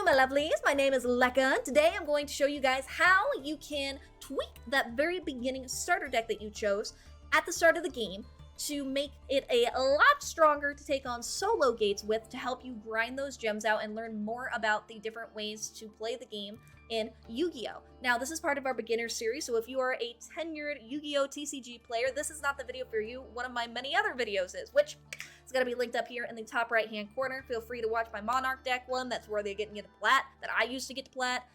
my lovelies, my name is Lecka. Today I'm going to show you guys how you can tweak that very beginning starter deck that you chose at the start of the game to make it a lot stronger to take on solo gates with, to help you grind those gems out and learn more about the different ways to play the game in Yu-Gi-Oh! Now, this is part of our beginner series, so if you are a tenured Yu-Gi-Oh! TCG player, this is not the video for you. One of my many other videos is, which is going to be linked up here in the top right-hand corner. Feel free to watch my Monarch deck one. That's where they get me to Plat, that I used to get to Plat.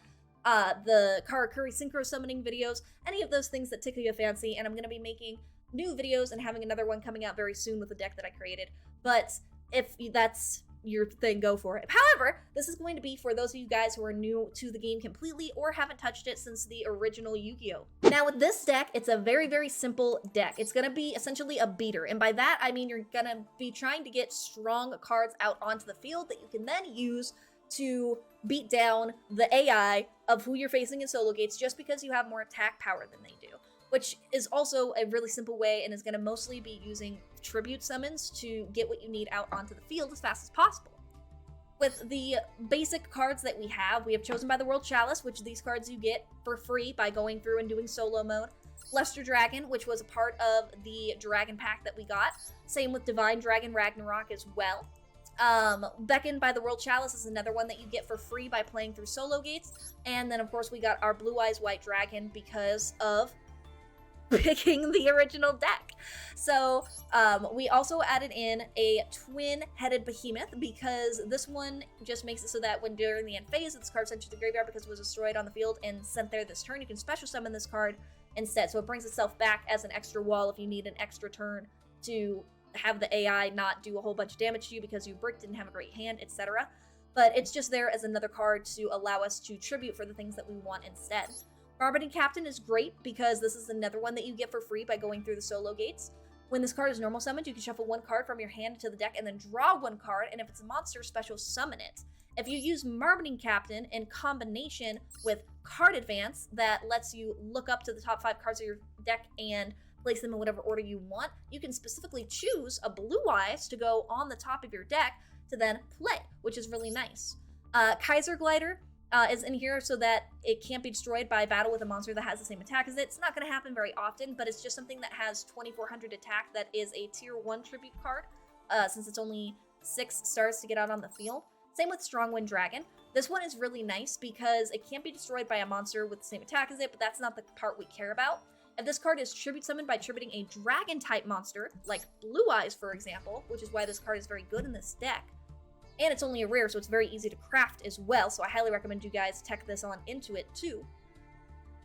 The Karakuri Synchro Summoning videos, any of those things that tickle your fancy, and I'm going to be making new videos and having another one coming out very soon with the deck that I created. But if that's your thing, go for it. However, this is going to be for those of you guys who are new to the game completely or haven't touched it since the original Yu-Gi-Oh! Now with this deck, it's a very, very simple deck. It's going to be essentially a beater, and by that I mean you're going to be trying to get strong cards out onto the field that you can then use to beat down the AI of who you're facing in solo gates, just because you have more attack power than they do, which is also a really simple way and is going to mostly be using tribute summons to get what you need out onto the field as fast as possible. With the basic cards that we have Chosen by the World Chalice, which these cards you get for free by going through and doing solo mode. Luster Dragon, which was a part of the Dragon Pack that we got. Same with Divine Dragon Ragnarok as well. Beckoned by the World Chalice is another one that you get for free by playing through solo gates. And then of course we got our Blue Eyes White Dragon because of picking the original deck. So we also added in a twin-headed behemoth, because this one just makes it so that when during the end phase this card sent to the graveyard because it was destroyed on the field and sent there this turn, you can special summon this card instead. So it brings itself back as an extra wall if you need an extra turn to have the AI not do a whole bunch of damage to you because you bricked, didn't have a great hand, etc. But it's just there as another card to allow us to tribute for the things that we want instead. Marketing Captain is great because this is another one that you get for free by going through the solo gates. When this card is normal summoned, you can shuffle one card from your hand into the deck and then draw one card, and if it's a monster, special summon it. If you use Marketing Captain in combination with Card Advance, that lets you look up to the top 5 cards of your deck and place them in whatever order you want, you can specifically choose a Blue Eyes to go on the top of your deck to then play, which is really nice. Kaiser Glider is in here so that it can't be destroyed by battle with a monster that has the same attack as it. It's not going to happen very often, but it's just something that has 2400 attack that is a tier 1 tribute card, since it's only 6 stars to get out on the field. Same with Strongwind Dragon. This one is really nice because it can't be destroyed by a monster with the same attack as it, but that's not the part we care about. If this card is tribute summoned by tributing a dragon type monster, like Blue Eyes for example, which is why this card is very good in this deck, and it's only a rare, so it's very easy to craft as well, so I highly recommend you guys tech this on into it too.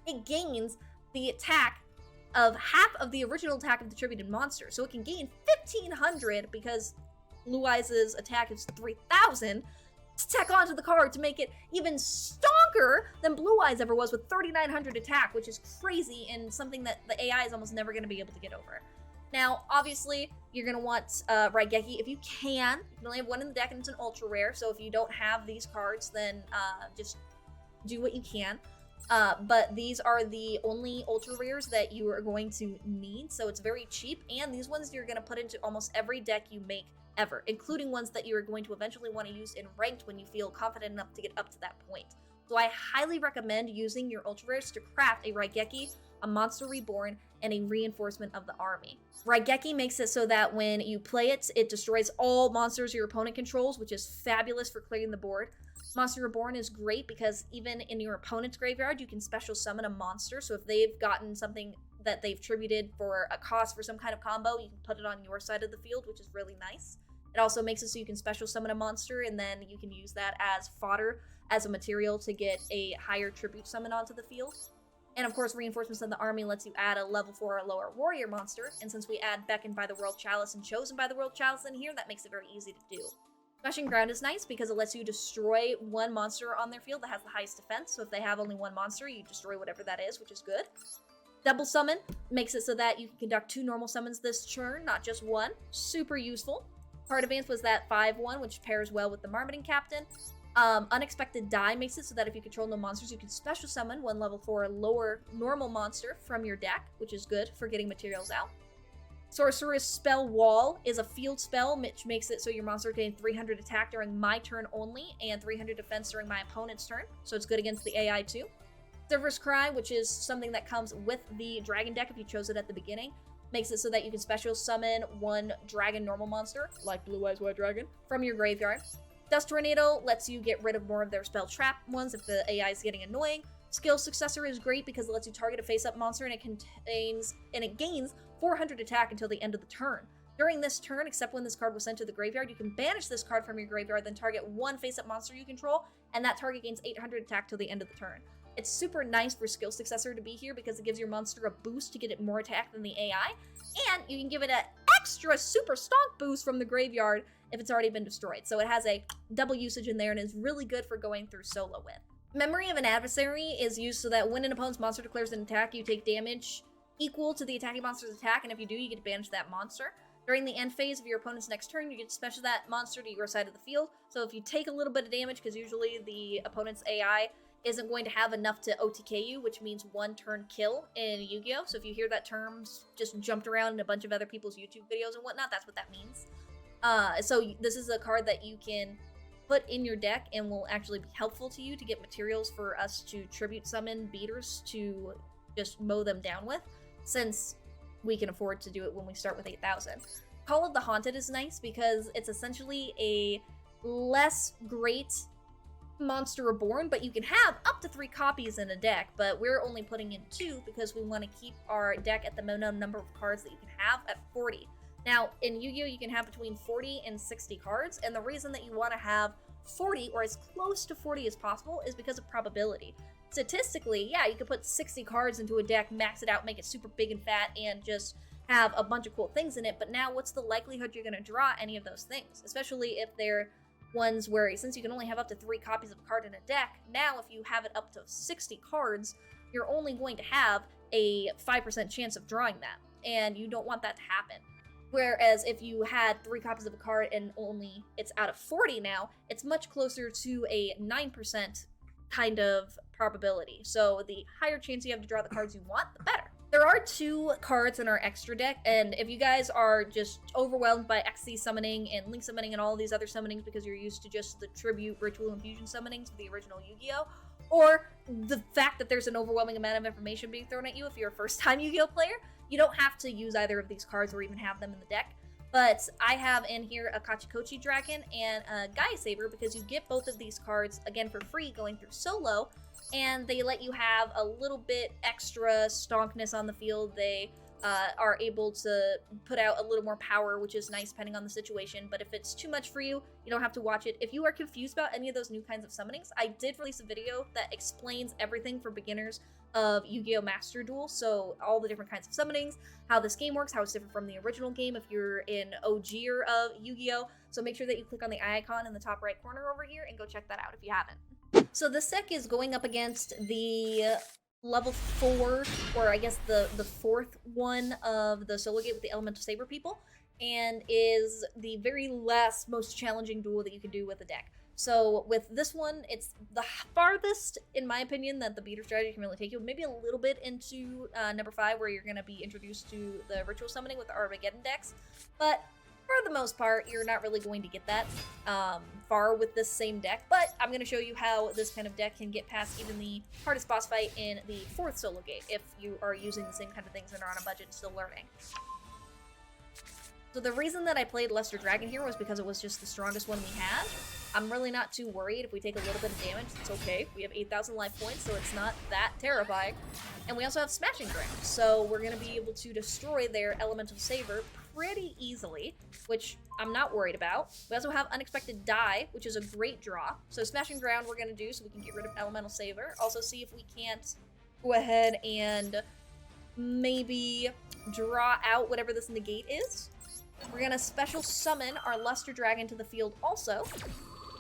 It gains the attack of half of the original attack of the tributed monster, so it can gain 1500 because Blue Eyes' attack is 3000 to tech onto the card to make it even stronger than Blue Eyes ever was with 3900 attack, which is crazy and something that the AI is almost never going to be able to get over. Now, obviously, you're going to want Raigeki if you can. You can only have one in the deck and it's an ultra rare, so if you don't have these cards, then just do what you can. But these are the only ultra rares that you are going to need, so it's very cheap, and these ones you're going to put into almost every deck you make ever, including ones that you're going to eventually want to use in ranked when you feel confident enough to get up to that point. So I highly recommend using your ultra rares to craft a Raigeki, a Monster Reborn, and a Reinforcement of the Army. Raigeki makes it so that when you play it, it destroys all monsters your opponent controls, which is fabulous for clearing the board. Monster Reborn is great because even in your opponent's graveyard, you can special summon a monster, so if they've gotten something that they've tributed for a cost for some kind of combo, you can put it on your side of the field, which is really nice. It also makes it so you can special summon a monster, and then you can use that as fodder, as a material to get a higher tribute summon onto the field. And of course, Reinforcements of the Army lets you add a level 4 or lower warrior monster, and since we add Beckoned by the World Chalice and Chosen by the World Chalice in here, that makes it very easy to do. Smashing Ground is nice because it lets you destroy one monster on their field that has the highest defense, so if they have only one monster, you destroy whatever that is, which is good. Double Summon makes it so that you can conduct 2 normal summons this turn, not just 1. Super useful. Card Advance was that 5/1, which pairs well with the Marketing Captain. Unexpected Die makes it so that if you control no monsters, you can special summon 1 level 4 lower normal monster from your deck, which is good for getting materials out. Sorcerer's Spell Wall is a field spell, which makes it so your monster gains 300 attack during my turn only, and 300 defense during my opponent's turn, so it's good against the AI too. Silver's Cry, which is something that comes with the dragon deck if you chose it at the beginning, makes it so that you can special summon one dragon normal monster, like Blue Eyes White Dragon, from your graveyard. Dust Tornado lets you get rid of more of their spell trap ones if the AI is getting annoying. Skill Successor is great because it lets you target a face-up monster and it gains 400 attack until the end of the turn. During this turn, except when this card was sent to the graveyard, you can banish this card from your graveyard, then target one face-up monster you control, and that target gains 800 attack till the end of the turn. It's super nice for Skill Successor to be here because it gives your monster a boost to get it more attack than the AI, and you can give it an extra super stomp boost from the graveyard if it's already been destroyed. So it has a double usage in there and is really good for going through solo with. Memory of an Adversary is used so that when an opponent's monster declares an attack, you take damage equal to the attacking monster's attack, and if you do, you get to banish that monster. During the end phase of your opponent's next turn, you get to special that monster to your side of the field. So if you take a little bit of damage, because usually the opponent's AI isn't going to have enough to OTK you, which means one turn kill in Yu-Gi-Oh! So if you hear that term just jumped around in a bunch of other people's YouTube videos and whatnot, that's what that means. So this is a card that you can put in your deck and will actually be helpful to you to get materials for us to tribute summon beaters to just mow them down with, since we can afford to do it when we start with 8,000. Call of the Haunted is nice because it's essentially a less great Monster Reborn, but you can have up to 3 copies in a deck, but we're only putting in 2 because we want to keep our deck at the minimum number of cards that you can have at 40. Now, in Yu-Gi-Oh! You can have between 40 and 60 cards, and the reason that you want to have 40, or as close to 40 as possible, is because of probability. Statistically, yeah, you could put 60 cards into a deck, max it out, make it super big and fat, and just have a bunch of cool things in it, but now what's the likelihood you're going to draw any of those things? Especially if they're ones where, since you can only have up to 3 copies of a card in a deck, now if you have it up to 60 cards, you're only going to have a 5% chance of drawing that, and you don't want that to happen. Whereas if you had 3 copies of a card and only it's out of 40 now, it's much closer to a 9% kind of probability. So the higher chance you have to draw the cards you want, the better. There are 2 cards in our extra deck, and if you guys are just overwhelmed by XC summoning and Link summoning and all these other summonings because you're used to just the Tribute, Ritual, and Fusion summonings of the original Yu-Gi-Oh!, or the fact that there's an overwhelming amount of information being thrown at you if you're a first-time Yu-Gi-Oh! Player, you don't have to use either of these cards or even have them in the deck. But I have in here a Kachikochi Dragon and a Gaia Saber because you get both of these cards, again, for free going through solo, and they let you have a little bit extra stonkness on the field. They are able to put out a little more power, which is nice depending on the situation, but if it's too much for you, you don't have to watch it. If you are confused about any of those new kinds of summonings, I did release a video that explains everything for beginners of Yugioh Master Duel, so all the different kinds of summonings, how this game works, how it's different from the original game if you're an OGer of Yu-Gi-Oh! So make sure that you click on the eye icon in the top right corner over here and go check that out if you haven't. So this deck is going up against the level 4, or I guess the 4th one of the solo gate with the Elemental Saber people, and is the very last most challenging duel that you can do with a deck. So with this one, it's the farthest, in my opinion, that the beater strategy can really take you. Maybe a little bit into number 5, where you're going to be introduced to the ritual summoning with the Armageddon decks. But for the most part, you're not really going to get that far with this same deck. But I'm going to show you how this kind of deck can get past even the hardest boss fight in the 4th solo gate, if you are using the same kind of things and are on a budget and still learning. So the reason that I played Luster Dragon here was because it was just the strongest one we had. I'm really not too worried if we take a little bit of damage. It's okay. We have 8,000 life points, so it's not that terrifying. And we also have Smashing Ground, so we're going to be able to destroy their Elemental Saber pretty easily, which I'm not worried about. We also have Unexpected Die, which is a great draw. So Smashing Ground we're going to do so we can get rid of Elemental Saber. Also see if we can't go ahead and maybe draw out whatever this negate is. We're going to special summon our Luster Dragon to the field also.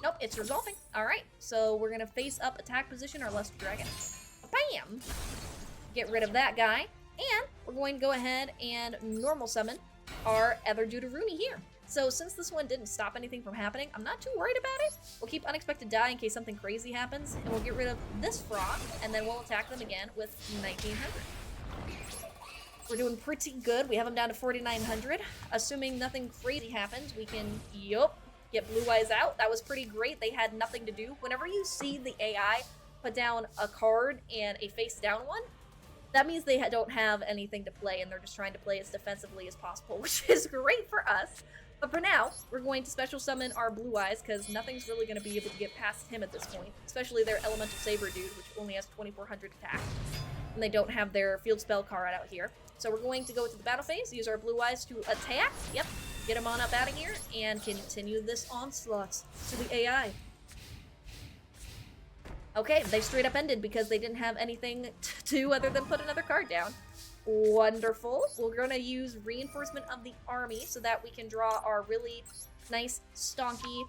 Nope, it's resolving. Alright, so we're going to face up attack position our Luster Dragon. Bam! Get rid of that guy. And we're going to go ahead and normal summon our Everduderuni here. So since this one didn't stop anything from happening, I'm not too worried about it. We'll keep Unexpected Die in case something crazy happens, and we'll get rid of this frog, and then we'll attack them again with 1900. We're doing pretty good. We have them down to 4,900. Assuming nothing crazy happens, we can, get Blue Eyes out. That was pretty great. They had nothing to do. Whenever you see the AI put down a card and a face down one, that means they don't have anything to play and they're just trying to play as defensively as possible, which is great for us. But for now, we're going to special summon our Blue Eyes because nothing's really going to be able to get past him at this point, especially their Elemental Saber dude, which only has 2,400 attack. And they don't have their field spell card out here. So we're going to go to the battle phase, use our Blue Eyes to attack. Yep, get him on up out of here, and continue this onslaught to the AI. Okay, they straight up ended because they didn't have anything to do other than put another card down. Wonderful. We're going to use Reinforcement of the Army so that we can draw our really nice, stonky,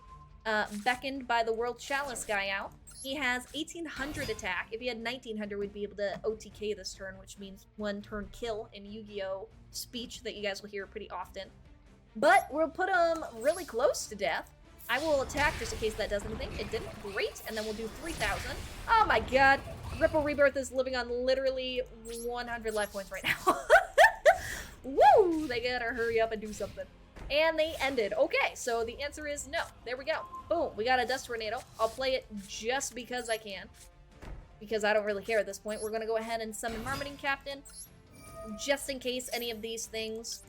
beckoned by the World Chalice guy out. He has 1,800 attack. If he had 1,900, we'd be able to OTK this turn, which means one turn kill in Yu-Gi-Oh! Speech that you guys will hear pretty often. But we'll put him really close to death. I will attack just in case that does anything. It didn't. Great. And then we'll do 3,000. Oh my god. Ripple Rebirth is living on literally 100 life points right now. Woo! They gotta hurry up and do something. And they ended. Okay, so the answer is no. There we go. Boom. We got a Dust Tornado. I'll play it just because I can. Because I don't really care at this point. We're gonna go ahead and summon Marmoting Captain. Just in case any of these things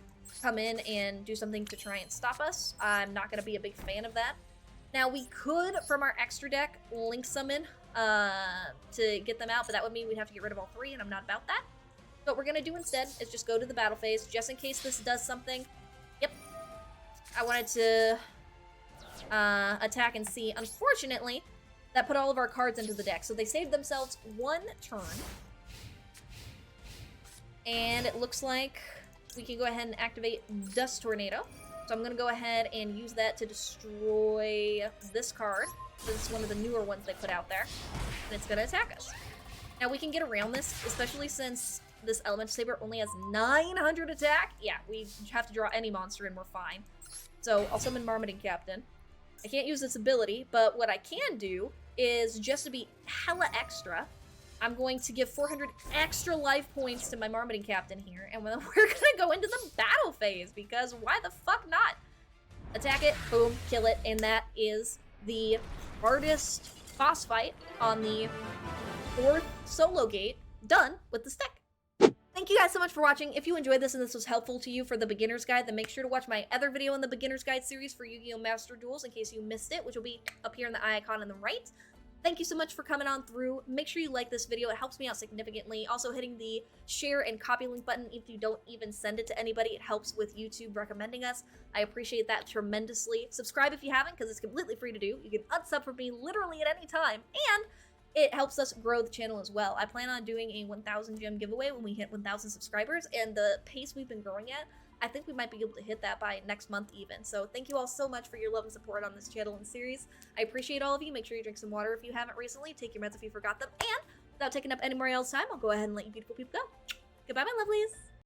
come in and do something to try and stop us. I'm not going to be a big fan of that. Now, we could, from our extra deck, Link Summon to get them out, but that would mean we'd have to get rid of all three, and I'm not about that. What we're going to do instead is just go to the battle phase, just in case this does something. Yep. I wanted to attack and see. Unfortunately, that put all of our cards into the deck, so they saved themselves one turn. And it looks like we can go ahead and activate Dust Tornado. So I'm going to go ahead and use that to destroy this card. This is one of the newer ones they put out there. And it's going to attack us. Now we can get around this, especially since this Elemental Saber only has 900 attack. Yeah, we have to draw any monster and we're fine. So I'll summon Marmoting Captain. I can't use this ability, but what I can do is, just to be hella extra, I'm going to give 400 extra life points to my Marmoting Captain here, and then we're gonna go into the battle phase, because why the fuck not? Attack it, boom, kill it, and that is the hardest boss fight on the 4th solo gate done with the stick. Thank you guys so much for watching. If you enjoyed this and this was helpful to you for the Beginner's Guide, then make sure to watch my other video in the Beginner's Guide series for Yu-Gi-Oh! Master Duels in case you missed it, which will be up here in the eye icon on the right. Thank you so much for coming on through. Make sure you like this video. It helps me out significantly. Also, hitting the share and copy link button if you don't even send it to anybody. It helps with YouTube recommending us. I appreciate that tremendously. Subscribe if you haven't, because it's completely free to do. You can unsub from me literally at any time. And it helps us grow the channel as well. I plan on doing a 1,000 gem giveaway when we hit 1,000 subscribers. And the pace we've been growing at, I think we might be able to hit that by next month even. So thank you all so much for your love and support on this channel and series. I appreciate all of you. Make sure you drink some water if you haven't recently. Take your meds if you forgot them. And without taking up any more of y'all's time, I'll go ahead and let you beautiful people go. Goodbye, my lovelies.